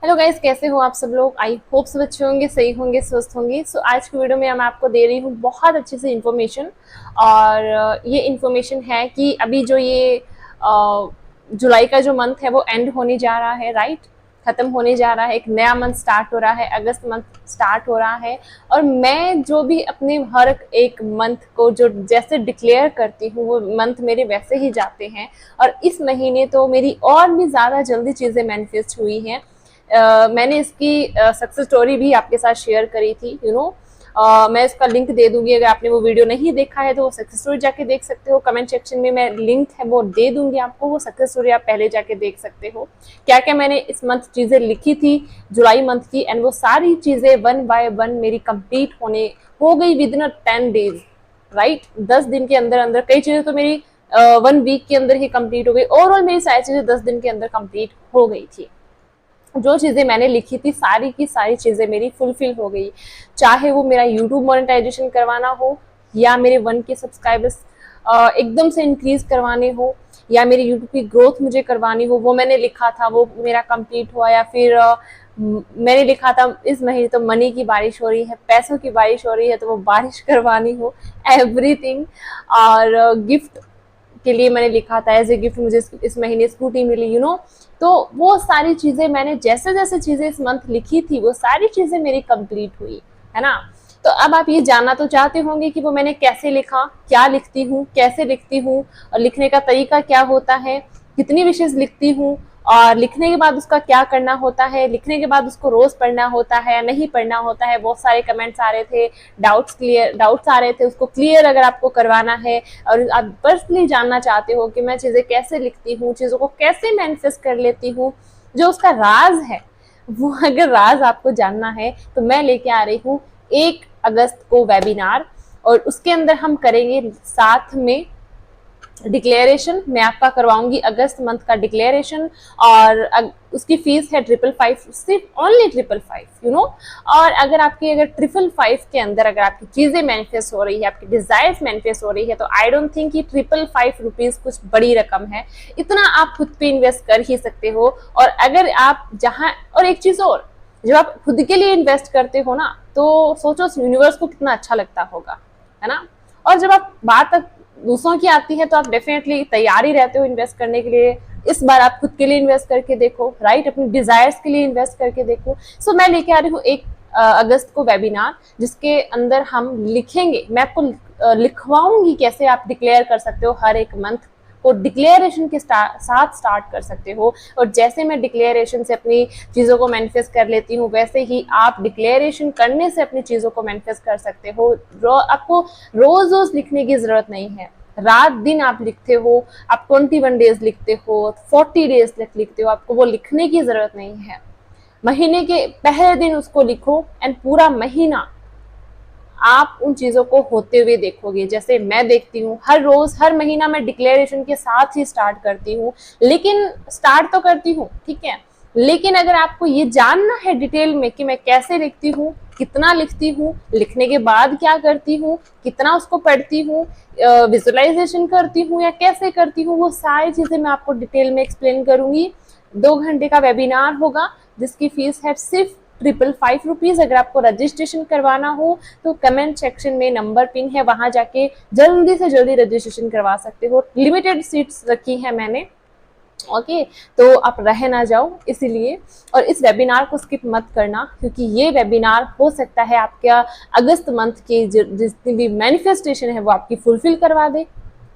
Hello guys, कैसे हो आप सब लोग। आई होप सब अच्छे होंगे, सही होंगे, स्वस्थ होंगे। सो आज की वीडियो में मैं आपको दे रही हूँ बहुत अच्छी सी इन्फॉर्मेशन। और ये इन्फॉर्मेशन है कि अभी जो ये जुलाई का जो मंथ है वो एंड होने जा रहा है, राइट। खत्म होने जा रहा है, एक नया मंथ स्टार्ट हो रहा है, अगस्त मंथ स्टार्ट हो रहा है। और मैं जो भी अपने हर एक मंथ को जो जैसे डिक्लेयर करती हूँ वो मंथ मेरे वैसे ही जाते हैं। और इस महीने तो मेरी और भी ज़्यादा जल्दी चीज़ें मैनिफेस्ट हुई हैं। मैंने इसकी सक्सेस स्टोरी भी आपके साथ शेयर करी थी, मैं इसका लिंक दे दूंगी। अगर आपने वो वीडियो नहीं देखा है तो वो सक्सेस स्टोरी जाके देख सकते हो। कमेंट सेक्शन में मैं लिंक है वो दे दूंगी आपको, वो सक्सेस स्टोरी आप पहले जाके देख सकते हो। क्या क्या मैंने इस मंथ चीज़ें लिखी थी जुलाई मंथ की, एंड वो सारी चीज़ें वन बाय वन मेरी कंप्लीट होने हो गई विद इन 10 डेज, राइट। 10 दिन के अंदर अंदर कई चीज़ें तो मेरी 1 वीक के अंदर ही कंप्लीट हो गई। ओवरऑल मेरी सारी चीज़ें 10 दिन के अंदर कंप्लीट हो गई थी। जो चीज़ें मैंने लिखी थी सारी की सारी चीज़ें मेरी फुलफिल हो गई। चाहे वो मेरा यूट्यूब मोनेटाइजेशन करवाना हो, या मेरे 1K सब्सक्राइबर्स एकदम से इंक्रीज करवाने हो, या मेरी यूट्यूब की ग्रोथ मुझे करवानी हो, वो मैंने लिखा था, वो मेरा कंप्लीट हुआ। या फिर मैंने लिखा था इस महीने तो मनी की बारिश हो रही है, पैसों की बारिश हो रही है, तो वो बारिश करवानी हो, एवरीथिंग। और गिफ्ट के लिए मैंने लिखा था एज ए गिफ्ट मुझे इस महीने स्कूटी मिली, तो वो सारी चीज़ें मैंने जैसे जैसे चीज़ें इस मंथ लिखी थी वो सारी चीज़ें मेरी कंप्लीट हुई, है ना। तो अब आप ये जानना तो चाहते होंगे कि वो मैंने कैसे लिखा, क्या लिखती हूँ, कैसे लिखती हूँ, और लिखने का तरीका क्या होता है, कितनी विशेष लिखती हूँ, और लिखने के बाद उसका क्या करना होता है, लिखने के बाद उसको रोज पढ़ना होता है या नहीं पढ़ना होता है। बहुत सारे कमेंट्स आ रहे थे, डाउट्स आ रहे थे, उसको क्लियर अगर आपको करवाना है और आप पर्सनली जानना चाहते हो कि मैं चीज़ें कैसे लिखती हूँ, चीज़ों को कैसे मैनिफेस्ट कर लेती हूँ, जो उसका राज है, वो अगर राज आपको जानना है तो मैं लेके आ रही हूँ 1 अगस्त को वेबिनार। और उसके अंदर हम करेंगे साथ में डिक्लेरेशन। मैं आपका करवाऊंगी अगस्त मंथ का डिक्लेरेशन, और उसकी फीस है 555, सिर्फ ओनली 555, और अगर 555 के अंदर अगर आपकी चीजें मैनिफेस्ट हो रही है, आपकी डिजायर्स मैनिफेस्ट हो रही है, तो आई डोंट थिंक कि 555 रुपीज कुछ बड़ी रकम है। इतना आप खुद पे इन्वेस्ट कर ही सकते हो। और अगर आप जहां, और एक चीज और, जब आप खुद के लिए इन्वेस्ट करते हो ना, तो सोचो यूनिवर्स को कितना अच्छा लगता होगा, है ना। और जब आप बात दूसरों की आती है तो आप डेफिनेटली तैयार ही रहते हो इन्वेस्ट करने के लिए। इस बार आप खुद के लिए इन्वेस्ट करके देखो, राइट, अपनी डिजायर्स के लिए इन्वेस्ट करके देखो। सो मैं लेके आ रही हूँ 1 अगस्त को वेबिनार, जिसके अंदर हम लिखेंगे, मैं आपको लिखवाऊंगी कैसे आप डिक्लेयर कर सकते हो, हर एक मंथ को डिक्लेरेशन के साथ स्टार्ट कर सकते हो। और जैसे मैं डिक्लेरेशन से अपनी चीज़ों को मैनिफेस्ट कर लेती हूँ, वैसे ही आप डिक्लेरेशन करने से अपनी चीज़ों को मैनिफेस्ट कर सकते हो। आपको रोज रोज लिखने की जरूरत नहीं है, रात दिन आप लिखते हो, आप 21 डेज लिखते हो, 40 डेज लिखते हो, आपको वो लिखने की जरूरत नहीं है। महीने के पहले दिन उसको लिखो, एंड पूरा महीना आप उन चीज़ों को होते हुए देखोगे। जैसे मैं देखती हूँ हर रोज़ हर महीना मैं डिक्लेरेशन के साथ ही स्टार्ट करती हूँ, लेकिन स्टार्ट तो करती हूँ, ठीक है, लेकिन अगर आपको ये जानना है डिटेल में कि मैं कैसे लिखती हूँ, कितना लिखती हूँ, लिखने के बाद क्या करती हूँ, कितना उसको पढ़ती हूँ, विजुअलाइजेशन करती हूँ या कैसे करती हूँ, वो सारी चीज़ें मैं आपको डिटेल में एक्सप्लेन करूँगी। 2 घंटे का वेबिनार होगा, जिसकी फीस है सिर्फ 555 रुपीज़। अगर आपको रजिस्ट्रेशन करवाना हो तो कमेंट सेक्शन में नंबर पिन है, वहां जाके जल्दी से जल्दी रजिस्ट्रेशन करवा सकते हो। लिमिटेड सीट्स रखी है मैंने, ओके, तो आप रह ना जाओ इसीलिए। और इस वेबिनार को स्किप मत करना, क्योंकि ये वेबिनार हो सकता है आपका अगस्त मंथ की जितनी भी मैनिफेस्टेशन है वो आपकी फुलफिल करवा दे।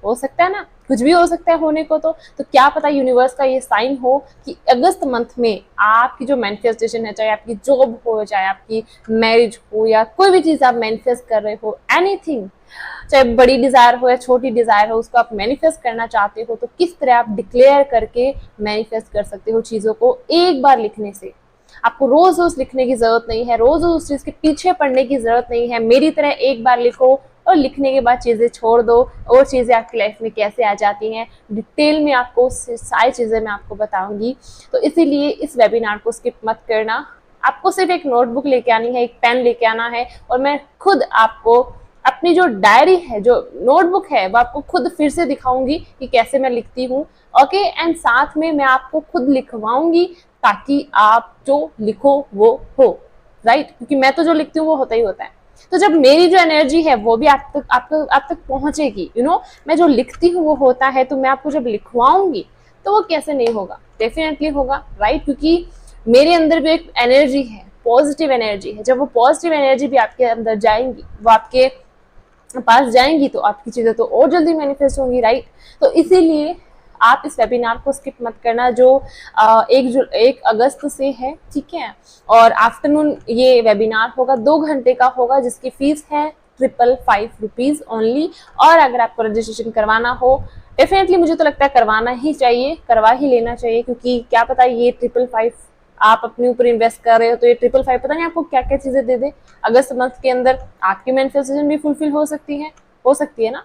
हो सकता है ना, कुछ भी हो सकता है होने को। तो क्या पता यूनिवर्स का ये साइन हो कि अगस्त मंथ में आपकी जो मैनिफेस्टेशन है, चाहे आपकी जॉब हो, चाहे आपकी मैरिज हो, या कोई भी चीज़ आप मैनिफेस्ट कर रहे हो, एनीथिंग, चाहे बड़ी डिजायर हो या छोटी डिजायर हो, उसको आप मैनिफेस्ट करना चाहते हो, तो किस तरह आप डिक्लेयर करके मैनिफेस्ट कर सकते हो चीज़ों को एक बार लिखने से। आपको रोज रोज लिखने की जरूरत नहीं है, रोज रोज उस चीज के पीछे पड़ने की जरूरत नहीं है। मेरी तरह एक बार लिखो और लिखने के बाद चीजें छोड़ दो, और चीजें आपकी लाइफ में कैसे आ जाती हैं डिटेल में आपको सारी चीजें मैं आपको बताऊंगी। तो इसीलिए इस वेबिनार को स्किप मत करना। आपको सिर्फ एक नोटबुक लेके आनी है, एक पेन लेके आना है, और मैं खुद आपको अपनी जो डायरी है, जो नोटबुक है, वो आपको खुद फिर से दिखाऊंगी कि कैसे मैं लिखती हूँ, ओके। एंड साथ में मैं आपको खुद लिखवाऊंगी ताकि आप जो लिखो वो हो, राइट? क्योंकि मैं तो जो लिखती हूँ वो होता ही होता है। तो जब मेरी जो एनर्जी है वो भी आप तक पहुंचेगी, मैं जो लिखती हूँ वो होता है, तो मैं आपको जब लिखवाऊंगी तो वो कैसे नहीं होगा, डेफिनेटली होगा, राइट? क्योंकि मेरे अंदर भी एक एनर्जी है, पॉजिटिव एनर्जी है। जब वो पॉजिटिव एनर्जी भी आपके अंदर जाएंगी, वो आपके पास जाएंगी, तो आपकी चीजें तो और जल्दी मैनिफेस्ट होंगी, राइट? तो इसीलिए आप इस वेबिनार को स्किप मत करना, जो 1 अगस्त से है, ठीक है? और आफ्टरनून ये वेबिनार होगा, 2 घंटे का होगा, जिसकी फीस है 555 रुपीज ओनली। और अगर आपको रजिस्ट्रेशन करवाना हो, डेफिनेटली मुझे तो लगता है करवाना ही चाहिए, करवा ही लेना चाहिए, क्योंकि क्या पता ये 555 आप अपने ऊपर इन्वेस्ट कर रहे हो, तो ये 555 पता नहीं आपको क्या क्या चीजें दे दे। अगस्त मंथ के अंदर आपकी मैनिफेस्टेशन भी फुलफिल हो सकती है ना।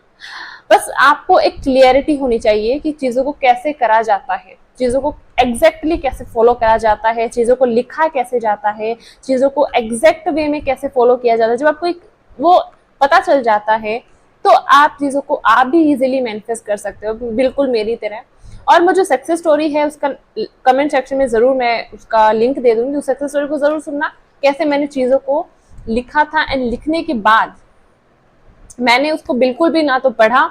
बस आपको एक क्लियरिटी होनी चाहिए कि चीजों को कैसे करा जाता है, चीजों को एग्जैक्टली कैसे फॉलो करा जाता है, चीजों को लिखा कैसे जाता है, चीजों को एग्जैक्ट वे में कैसे फॉलो किया जाता है। जब आपको एक वो पता चल जाता है, तो आप चीजों को आप भी इजीली मैनिफेस्ट कर सकते हो, बिल्कुल मेरी तरह। और वो जो सक्सेस स्टोरी है उसका कमेंट सेक्शन में जरूर मैं उसका लिंक दे दूंगी, उस सक्सेस स्टोरी को जरूर सुनना, कैसे मैंने चीजों को लिखा था, एंड लिखने के बाद मैंने उसको बिल्कुल भी ना तो पढ़ा,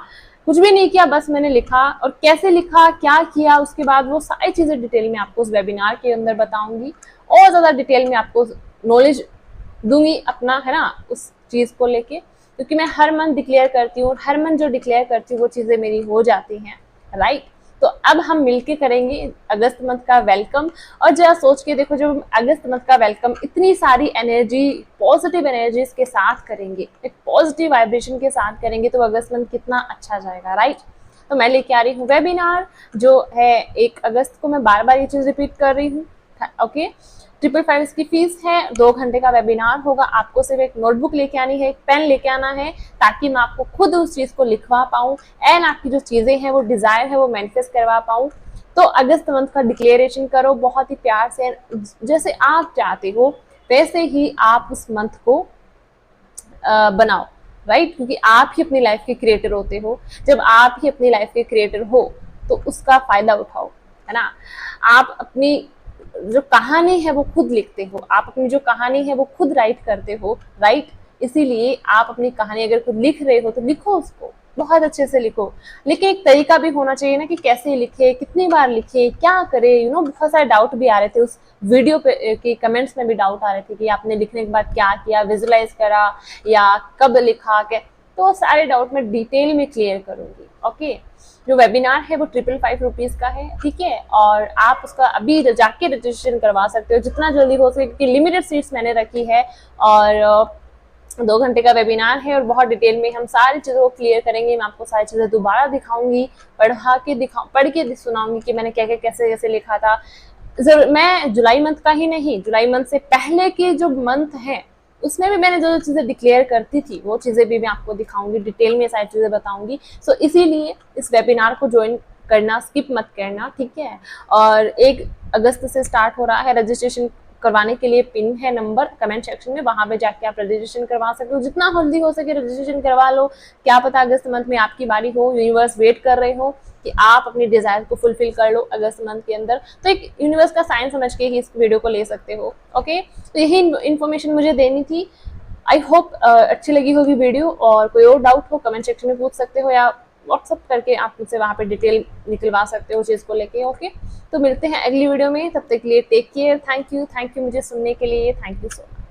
कुछ भी नहीं किया, बस मैंने लिखा, और कैसे लिखा, क्या किया, उसके बाद वो सारी चीजें डिटेल में आपको उस वेबिनार के अंदर बताऊंगी, और ज्यादा डिटेल में आपको नॉलेज दूंगी अपना, है ना, उस चीज को लेके। क्योंकि मैं हर मंथ डिक्लेयर करती हूँ, हर मंथ जो डिक्लेयर करती हूँ वो चीजें मेरी हो जाती हैं, राइट? तो अब हम मिलके करेंगे अगस्त मंथ का वेलकम। और जरा सोच के देखो, जब हम अगस्त मंथ का वेलकम इतनी सारी एनर्जी, पॉजिटिव एनर्जीज के साथ करेंगे, एक पॉजिटिव वाइब्रेशन के साथ करेंगे, तो अगस्त मंथ कितना अच्छा जाएगा, राइट? तो मैं लेके आ रही हूँ वेबिनार जो है 1 अगस्त को। मैं बार बार ये चीज रिपीट कर रही हूँ, ओके? 555 इसकी फीस है, 2 घंटे का वेबिनार होगा। आपको सिर्फ एक नोटबुक लेके आनी है, एक पेन लेके आना है, ताकि मैं आपको खुद उस चीज को लिखवा पाऊँ, एंड आपकी जो चीजें हैं, वो डिजायर है, वो मैनिफेस्ट करवा पाऊँ। तो अगस्त मंथ का डिक्लेरेशन करो बहुत ही प्यार से, जैसे आप चाहते हो वैसे ही आप उस मंथ को बनाओ, राइट? क्योंकि आप ही अपनी लाइफ के क्रिएटर होते हो। जब आप ही अपनी लाइफ के क्रिएटर हो, तो उसका फायदा उठाओ, है ना? आप अपनी जो कहानी है वो खुद लिखते हो, आप अपनी जो कहानी है वो खुद राइट करते हो, राइट? इसीलिए आप अपनी कहानी अगर खुद लिख रहे हो, तो लिखो, उसको बहुत अच्छे से लिखो। लेकिन एक तरीका भी होना चाहिए ना, कि कैसे लिखे, कितनी बार लिखे, क्या करे, बहुत सारे डाउट भी आ रहे थे उस वीडियो पे के कमेंट्स में भी डाउट आ रहे थे कि आपने लिखने के बाद क्या किया, विजुलाइज करा या कब लिखा, क्या? तो सारे डाउट मैं डिटेल में क्लियर करूंगी, ओके? जो वेबिनार है वो 555 रुपीज का है, ठीक है? और आप उसका अभी जाके रजिस्ट्रेशन करवा सकते हो जितना जल्दी हो सके, क्योंकि लिमिटेड सीट्स मैंने रखी है, और 2 घंटे का वेबिनार है, और बहुत डिटेल में हम सारी चीज़ों को क्लियर करेंगे। मैं आपको सारी चीज़ें दोबारा दिखाऊंगी, पढ़ के सुनाऊंगी कि मैंने क्या क्या कैसे कैसे लिखा था। मैं जुलाई मंथ का ही नहीं, जुलाई मंथ से पहले के जो मंथ है उसमें भी मैंने जो चीज़ें डिक्लेयर करती थी, वो चीज़ें भी मैं आपको दिखाऊंगी, डिटेल में सारी चीज़ें बताऊंगी। सो इसीलिए इस वेबिनार को ज्वाइन करना स्किप मत करना, ठीक है? और 1 अगस्त से स्टार्ट हो रहा है। रजिस्ट्रेशन करवाने के लिए पिन है नंबर कमेंट सेक्शन में, वहां पे जाके आप रजिस्ट्रेशन करवा सकते हो। जितना जल्दी हो सके रजिस्ट्रेशन करवा लो, क्या पता अगस्त मंथ में आपकी बारी हो, यूनिवर्स वेट कर रहे हो कि आप अपनी डिजायर को फुलफिल कर लो अगस्त मंथ के अंदर। तो एक यूनिवर्स का साइन समझ के ही इस वीडियो को ले सकते हो, ओके? तो यही इन्फॉर्मेशन मुझे देनी थी। आई होप अच्छी लगी होगी वीडियो, और कोई और डाउट हो कमेंट सेक्शन में पूछ सकते हो, या व्हाट्सअप करके आप मुझसे वहाँ पे डिटेल निकलवा सकते हो चीज़ को लेके, ओके? तो मिलते हैं अगली वीडियो में, तब तक के लिए टेक केयर, थैंक यू मुझे सुनने के लिए, थैंक यू सो मच।